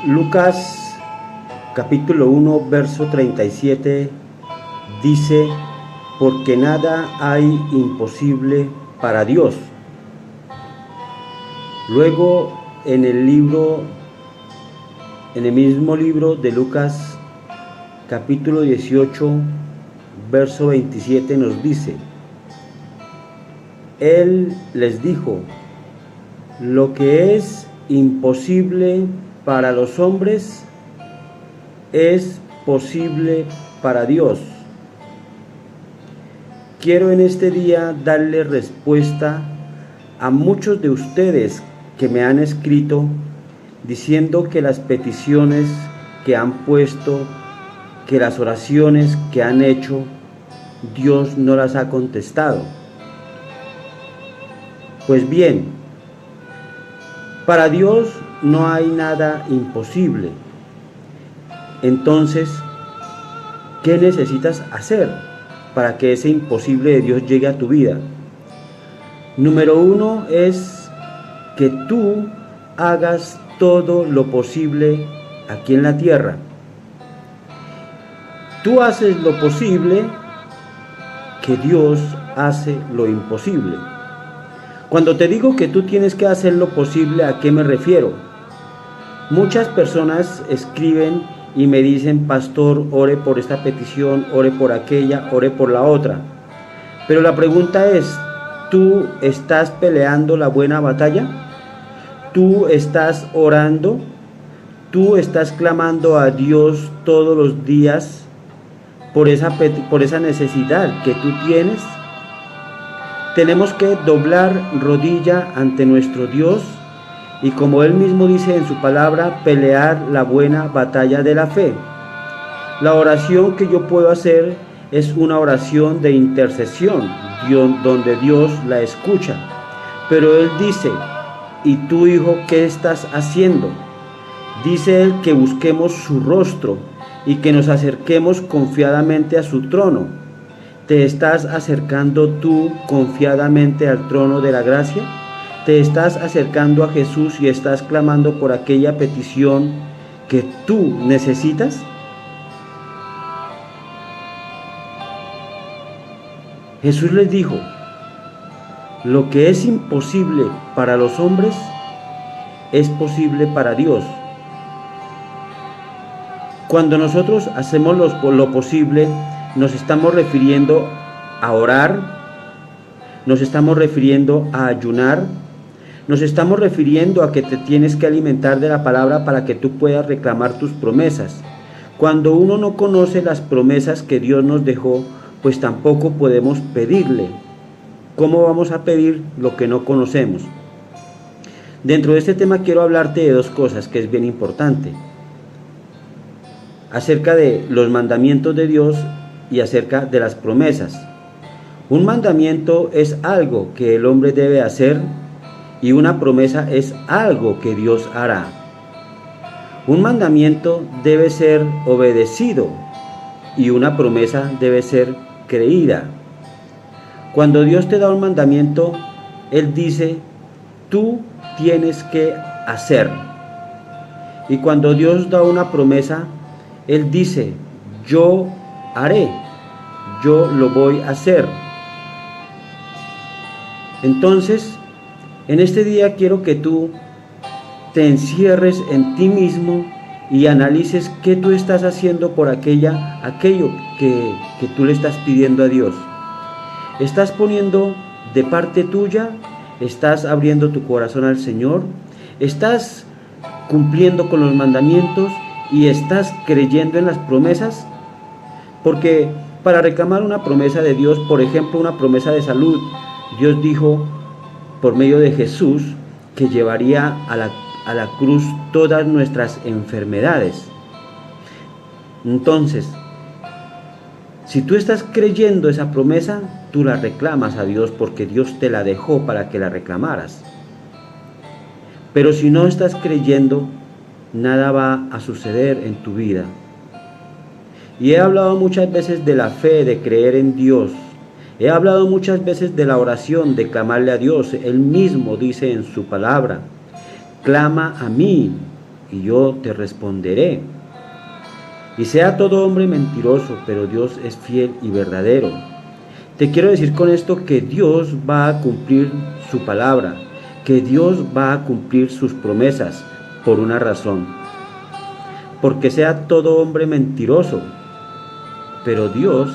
Lucas capítulo 1 verso 37 dice: porque nada hay imposible para Dios. Luego en el mismo libro de Lucas capítulo 18 verso 27 nos dice: Él les dijo: lo que es imposible para los hombres es posible para Dios. Quiero en este día darle respuesta a muchos de ustedes que me han escrito diciendo que las peticiones que han puesto, que las oraciones que han hecho, Dios no las ha contestado. Pues bien, para Dios no hay nada imposible. Entonces, ¿qué necesitas hacer para que ese imposible de Dios llegue a tu vida? Número 1 es que tú hagas todo lo posible aquí en la tierra. Tú haces lo posible, que Dios hace lo imposible. Cuando te digo que tú tienes que hacer lo posible, ¿a qué me refiero? Muchas personas escriben y me dicen: pastor, ore por esta petición, ore por aquella, ore por la otra. Pero la pregunta es: ¿tú estás peleando la buena batalla? ¿Tú estás orando? ¿Tú estás clamando a Dios todos los días por esa necesidad que tú tienes? Tenemos que doblar rodilla ante nuestro Dios y, como Él mismo dice en su palabra, pelear la buena batalla de la fe. La oración que yo puedo hacer es una oración de intercesión, donde Dios la escucha. Pero Él dice: ¿y tú, hijo, qué estás haciendo? Dice Él que busquemos su rostro y que nos acerquemos confiadamente a su trono. ¿Te estás acercando tú confiadamente al trono de la gracia? ¿Te estás acercando a Jesús y estás clamando por aquella petición que tú necesitas? Jesús les dijo: lo que es imposible para los hombres es posible para Dios. Cuando nosotros hacemos lo posible, nos estamos refiriendo a orar, nos estamos refiriendo a ayunar, nos estamos refiriendo a que te tienes que alimentar de la palabra para que tú puedas reclamar tus promesas. Cuando uno no conoce las promesas que Dios nos dejó, pues tampoco podemos pedirle. ¿Cómo vamos a pedir lo que no conocemos? Dentro de este tema quiero hablarte de dos cosas que es bien importante: acerca de los mandamientos de Dios y acerca de las promesas. Un mandamiento es algo que el hombre debe hacer y una promesa es algo que Dios hará. Un mandamiento debe ser obedecido y una promesa debe ser creída. Cuando Dios te da un mandamiento, Él dice: tú tienes que hacer. Y cuando Dios da una promesa, Él dice: yo haré, yo lo voy a hacer. Entonces, en este día quiero que tú te encierres en ti mismo y analices qué tú estás haciendo por aquello que tú le estás pidiendo a Dios. ¿Estás poniendo de parte tuya? ¿Estás abriendo tu corazón al Señor? ¿Estás cumpliendo con los mandamientos y estás creyendo en las promesas? Porque para reclamar una promesa de Dios, por ejemplo, una promesa de salud, Dios dijo por medio de Jesús que llevaría a la cruz todas nuestras enfermedades. Entonces, si tú estás creyendo esa promesa, tú la reclamas a Dios porque Dios te la dejó para que la reclamaras. Pero si no estás creyendo, nada va a suceder en tu vida. Y he hablado muchas veces de la fe, de creer en Dios. He hablado muchas veces de la oración, de clamarle a Dios. Él mismo dice en su palabra: clama a mí y yo te responderé. Y sea todo hombre mentiroso, pero Dios es fiel y verdadero. Te quiero decir con esto que Dios va a cumplir su palabra, que Dios va a cumplir sus promesas por una razón. Porque sea todo hombre mentiroso, pero Dios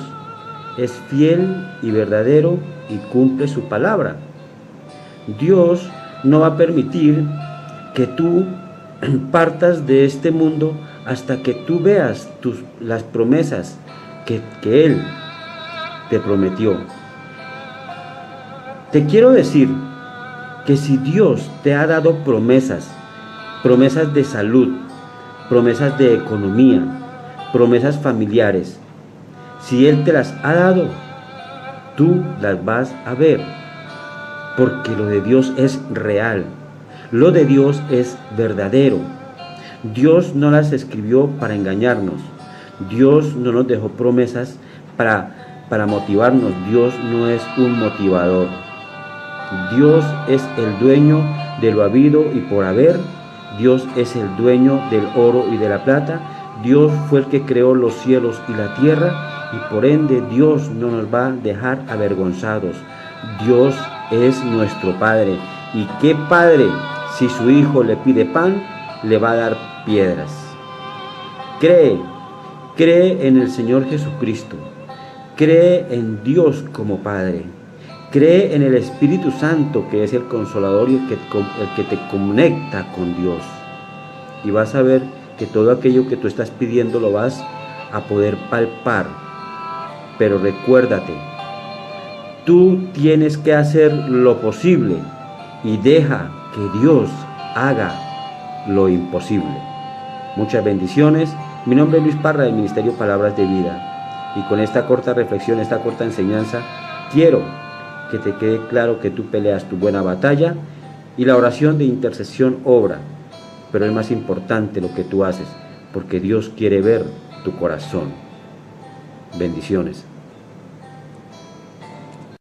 es fiel y verdadero y cumple su palabra. Dios no va a permitir que tú partas de este mundo hasta que tú veas las promesas que Él te prometió. Te quiero decir que si Dios te ha dado promesas de salud, promesas de economía, promesas familiares, si Él te las ha dado, tú las vas a ver, porque lo de Dios es real, lo de Dios es verdadero. Dios no las escribió para engañarnos, Dios no nos dejó promesas para motivarnos. Dios no es un motivador. Dios es el dueño de lo habido y por haber. Dios es el dueño del oro y de la plata. Dios fue el que creó los cielos y la tierra, y por ende Dios no nos va a dejar avergonzados. Dios es nuestro Padre. ¿Y qué padre, si su hijo le pide pan, le va a dar piedras? Cree en el Señor Jesucristo. Cree en Dios como Padre. Cree en el Espíritu Santo, que es el Consolador y el que te conecta con Dios. Y vas a ver que todo aquello que tú estás pidiendo lo vas a poder palpar. Pero recuérdate, tú tienes que hacer lo posible y deja que Dios haga lo imposible. Muchas bendiciones. Mi nombre es Luis Parra, del Ministerio Palabras de Vida. Y con esta corta reflexión, esta corta enseñanza, quiero que te quede claro que tú peleas tu buena batalla y la oración de intercesión obra. Pero es más importante lo que tú haces, porque Dios quiere ver tu corazón. Bendiciones.